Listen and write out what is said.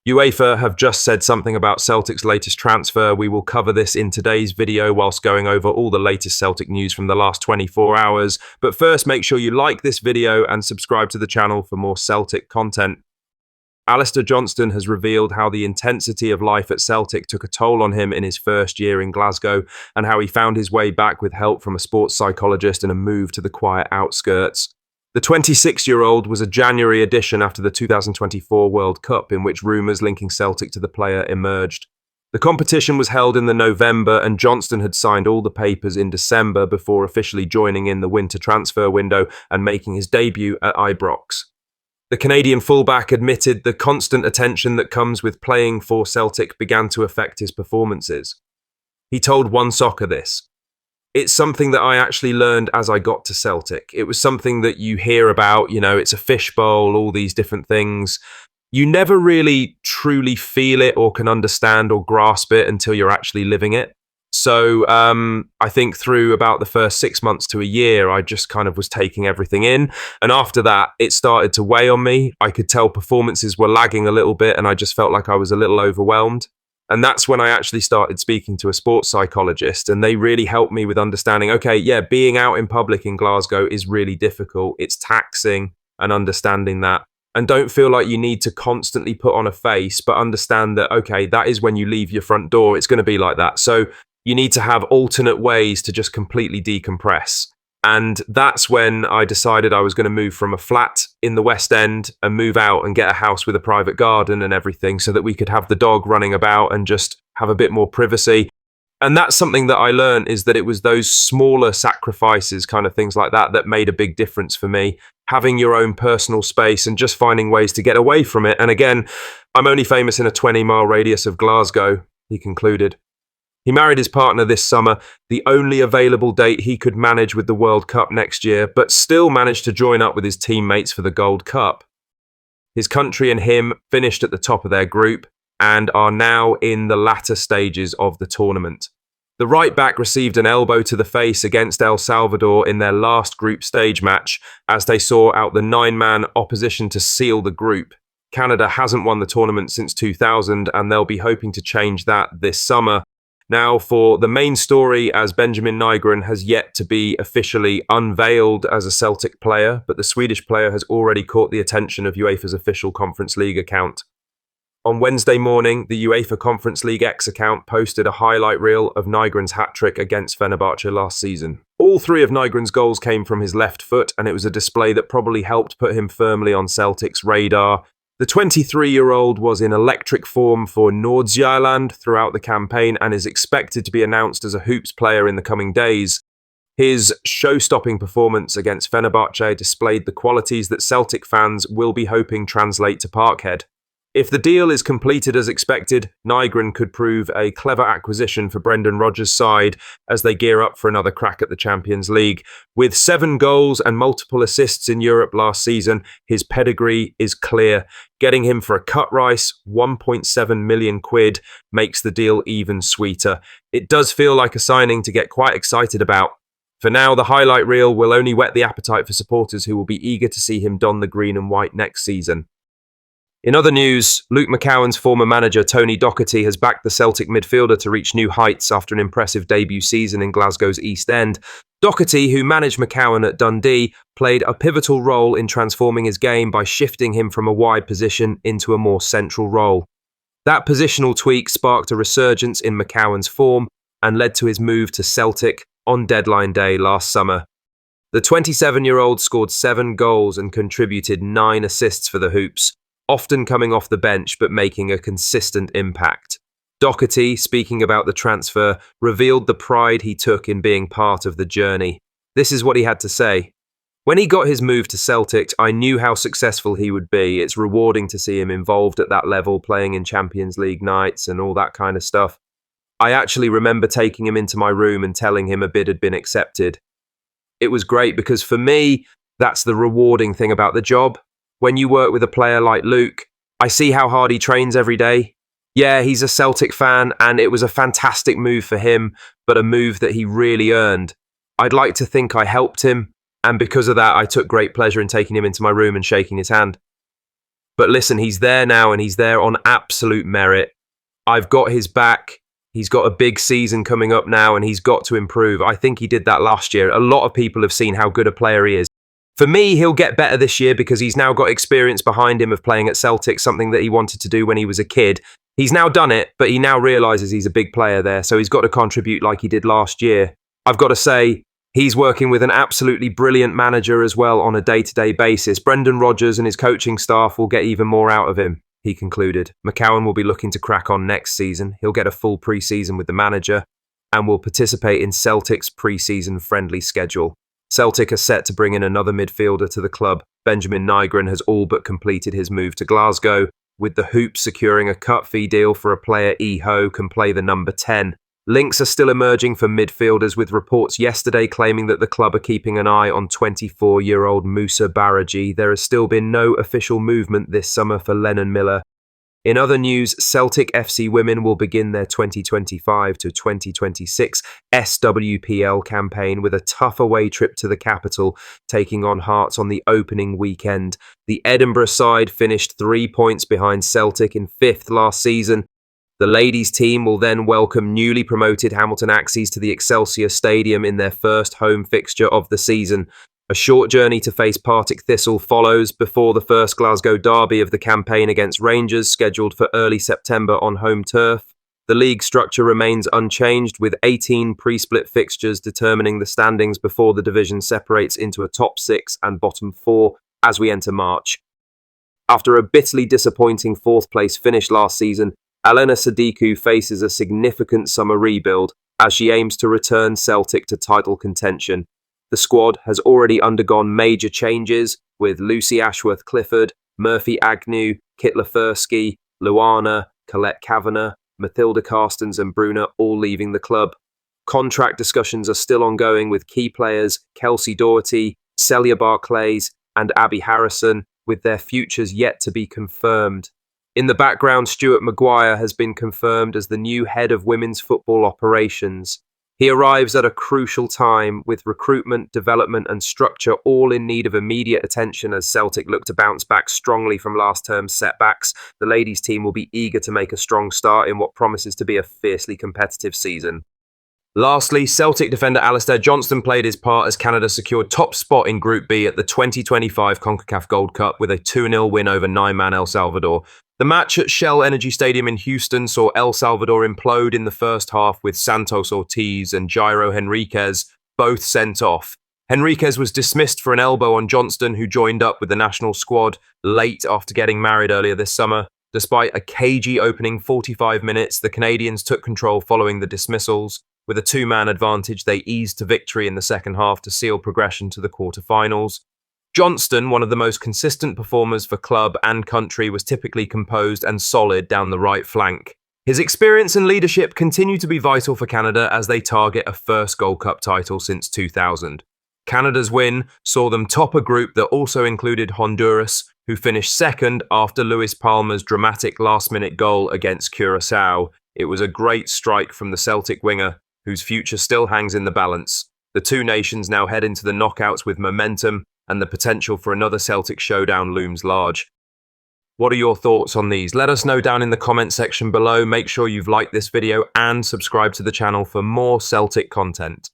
UEFA have just said something about Celtic's latest transfer. We will cover this in today's video whilst going over all the latest Celtic news from the last 24 hours. But first, make sure you like this video and subscribe to the channel for more Celtic content. Alister Johnston has revealed how the intensity of life at Celtic took a toll on him in his first year in Glasgow and how he found his way back with help from a sports psychologist and a move to the quiet outskirts. The 26-year-old was a January addition after the 2024 World Cup, in which rumours linking Celtic to the player emerged. The competition was held in the November, and Johnston had signed all the papers in December before officially joining in the winter transfer window and making his debut at Ibrox. The Canadian fullback admitted the constant attention that comes with playing for Celtic began to affect his performances. He told One Soccer this: "It's something that I actually learned as I got to Celtic. It was something that you hear about, it's a fishbowl, all these different things. You never really truly feel it or can understand or grasp it until you're actually living it. So I think through about the first 6 months to a year, I just kind of was taking everything in. And after that, it started to weigh on me. I could tell performances were lagging a little bit and I just felt like I was a little overwhelmed. And that's when I actually started speaking to a sports psychologist, and they really helped me with understanding, being out in public in Glasgow is really difficult. It's taxing, and understanding that. And don't feel like you need to constantly put on a face, but understand that, that is when you leave your front door. It's going to be like that. So you need to have alternate ways to just completely decompress. And that's when I decided I was going to move from a flat in the West End and move out and get a house with a private garden and everything so that we could have the dog running about and just have a bit more privacy. And that's something that I learned, is that it was those smaller sacrifices, kind of things like that, that made a big difference for me. Having your own personal space and just finding ways to get away from it. And again, I'm only famous in a 20-mile radius of Glasgow, he concluded. He married his partner this summer, the only available date he could manage with the World Cup next year, but still managed to join up with his teammates for the Gold Cup. His country and him finished at the top of their group and are now in the latter stages of the tournament. The right back received an elbow to the face against El Salvador in their last group stage match as they saw out the 9-man opposition to seal the group. Canada hasn't won the tournament since 2000 and they'll be hoping to change that this summer. Now, for the main story, as Benjamin Nigron has yet to be officially unveiled as a Celtic player, but the Swedish player has already caught the attention of UEFA's official Conference League account. On Wednesday morning, the UEFA Conference League X account posted a highlight reel of Nigron's hat-trick against Fenerbahce last season. All three of Nigron's goals came from his left foot, and it was a display that probably helped put him firmly on Celtic's radar. The 23-year-old was in electric form for Nordsjælland throughout the campaign and is expected to be announced as a Hoops player in the coming days. His show-stopping performance against Fenerbahce displayed the qualities that Celtic fans will be hoping translate to Parkhead. If the deal is completed as expected, Nigron could prove a clever acquisition for Brendan Rodgers' side as they gear up for another crack at the Champions League. With 7 goals and multiple assists in Europe last season, his pedigree is clear. Getting him for a cut rice, 1.7 million quid, makes the deal even sweeter. It does feel like a signing to get quite excited about. For now, the highlight reel will only whet the appetite for supporters who will be eager to see him don the green and white next season. In other news, Luke Macauan's former manager Tony Docherty has backed the Celtic midfielder to reach new heights after an impressive debut season in Glasgow's East End. Docherty, who managed Macauan at Dundee, played a pivotal role in transforming his game by shifting him from a wide position into a more central role. That positional tweak sparked a resurgence in Macauan's form and led to his move to Celtic on deadline day last summer. The 27-year-old scored 7 goals and contributed 9 assists for the Hoops, often coming off the bench but making a consistent impact. Docherty, speaking about the transfer, revealed the pride he took in being part of the journey. This is what he had to say. "When he got his move to Celtic, I knew how successful he would be. It's rewarding to see him involved at that level, playing in Champions League nights and all that kind of stuff. I actually remember taking him into my room and telling him a bid had been accepted. It was great because for me, that's the rewarding thing about the job. When you work with a player like Luke, I see how hard he trains every day. Yeah, he's a Celtic fan and it was a fantastic move for him, but a move that he really earned. I'd like to think I helped him, and because of that, I took great pleasure in taking him into my room and shaking his hand." But listen, he's there now and he's there on absolute merit. I've got his back. He's got a big season coming up now and he's got to improve. I think he did that last year. A lot of people have seen how good a player he is. For me, he'll get better this year because he's now got experience behind him of playing at Celtic, something that he wanted to do when he was a kid. He's now done it, but he now realises he's a big player there, so he's got to contribute like he did last year. I've got to say, he's working with an absolutely brilliant manager as well on a day-to-day basis. Brendan Rodgers and his coaching staff will get even more out of him, he concluded. Macauan will be looking to crack on next season. He'll get a full pre-season with the manager and will participate in Celtic's pre-season friendly schedule. Celtic are set to bring in another midfielder to the club. Benjamin Nigron has all but completed his move to Glasgow, with the Hoops securing a cut fee deal for a player Ho can play the number 10. Links are still emerging for midfielders, with reports yesterday claiming that the club are keeping an eye on 24-year-old Musa Baraji. There has still been no official movement this summer for Lennon Miller. In other news, Celtic FC women will begin their 2025 to 2026 SWPL campaign with a tough away trip to the capital, taking on Hearts on the opening weekend. The Edinburgh side finished 3 points behind Celtic in 5th last season. The ladies' team will then welcome newly promoted Hamilton Axes to the Excelsior Stadium in their first home fixture of the season. A short journey to face Partick Thistle follows before the first Glasgow derby of the campaign against Rangers, scheduled for early September on home turf. The league structure remains unchanged, with 18 pre-split fixtures determining the standings before the division separates into a top 6 and bottom 4 as we enter March. After a bitterly disappointing 4th place finish last season, Alena Sadiku faces a significant summer rebuild as she aims to return Celtic to title contention. The squad has already undergone major changes, with Lucy Ashworth-Clifford, Murphy Agnew, Kit Lafursky, Luana, Colette Kavanagh, Mathilda Carstens and Bruna all leaving the club. Contract discussions are still ongoing with key players Kelsey Doherty, Celia Barclays and Abby Harrison, with their futures yet to be confirmed. In the background, Stuart Maguire has been confirmed as the new head of women's football operations. He arrives at a crucial time, with recruitment, development and structure all in need of immediate attention as Celtic look to bounce back strongly from last term's setbacks. The ladies' team will be eager to make a strong start in what promises to be a fiercely competitive season. Lastly, Celtic defender Alister Johnston played his part as Canada secured top spot in Group B at the 2025 CONCACAF Gold Cup with a 2-0 win over 9-man El Salvador. The match at Shell Energy Stadium in Houston saw El Salvador implode in the first half, with Santos Ortiz and Jairo Henriquez both sent off. Henriquez was dismissed for an elbow on Johnston, who joined up with the national squad late after getting married earlier this summer. Despite a cagey opening 45 minutes, the Canadians took control following the dismissals. With a 2-man advantage, they eased to victory in the second half to seal progression to the quarter-finals. Johnston, one of the most consistent performers for club and country, was typically composed and solid down the right flank. His experience and leadership continue to be vital for Canada as they target a first Gold Cup title since 2000. Canada's win saw them top a group that also included Honduras, who finished second after Luis Palma's dramatic last-minute goal against Curaçao. It was a great strike from the Celtic winger, whose future still hangs in the balance. The two nations now head into the knockouts with momentum, and the potential for another Celtic showdown looms large. What are your thoughts on these? Let us know down in the comment section below. Make sure you've liked this video and subscribe to the channel for more Celtic content.